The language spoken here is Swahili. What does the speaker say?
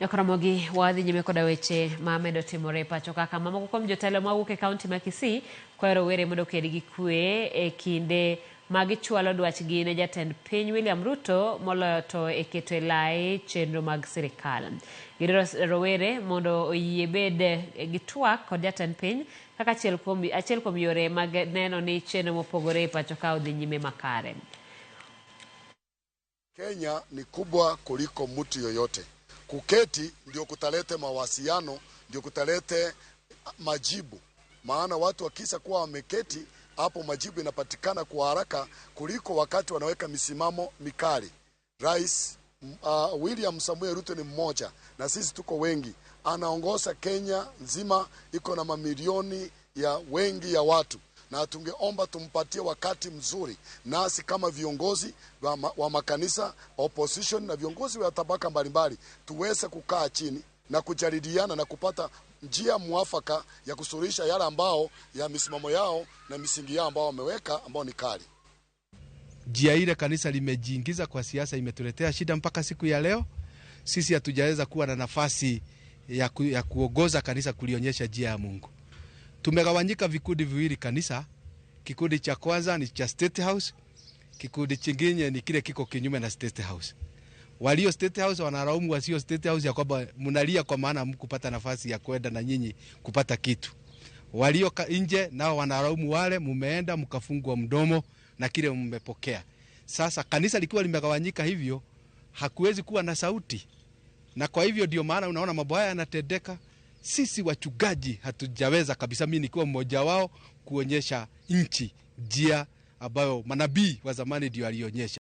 Yakaramogi wadhi nyime koda weche mamedo timore pacho kaka mamoko kuom jotelo mawuok e kaunti ma Kisii kwayo rowere mondo oked gi kwe e kinde magichwalo dwachgi ne jatend piny William Ruto moloyo to e keto e lai chenro mag sirikal. Gidwaro rowere mondo oyie bed gi twak kod jatend piny kaka achiel kuom yore mag neno ni chenro mopogore e pacho ka odhi nyime makare. Kenya ni kubwa kuliko mtu yoyote. Kuketi ndio kutalete mawasiliano, ndio kutalete majibu. Maana watu wakisa kuwa wameketi, hapo majibu inapatikana kwa haraka kuliko wakati wanaweka misimamo mikali. Rais William Samuel Ruto ni mmoja na sisi tuko wengi. Anaongoza Kenya nzima, iko na mamilioni ya wengi ya watu. Na tungeomba tumpatie wakati mzuri nasi kama viongozi wa makanisa, opposition na viongozi wa tabaka mbalimbali tuweze kukaa chini na kujadiliana na kupata njia mwafaka ya kusuluhisha yale ambao ya misimamo yao na misingi yao ambao wameweka ambao ni kali. Njia ile kanisa limejiingiza kwa siasa imetuletea shida mpaka siku ya leo. Sisi hatujaweza kuwa na nafasi ya kuongoza kanisa kulionyesha njia ya Mungu. Tumegawanyika vikundi viwili kanisa. Kikundi cha kwanza ni cha State House, kikundi kingine ni kile kiko kinyume na State House. Walio State House wanalaumu wasio State House ya kwamba mnalia kwa maana mkupata nafasi ya kwenda na nyinyi kupata kitu. Walio nje nao wanalaumu wale mumeenda mkafungwa mdomo na kile mmepokea. Sasa kanisa likiwa limegawanyika hivyo hakuwezi kuwa na sauti. Na kwa hivyo ndio maana unaona mambo haya yanatendeka. Sisi wachungaji hatujaweza kabisa, mimi nikiwa mmoja wao, kuonyesha nchi njia ambayo manabii wa zamani ndio alionyesha.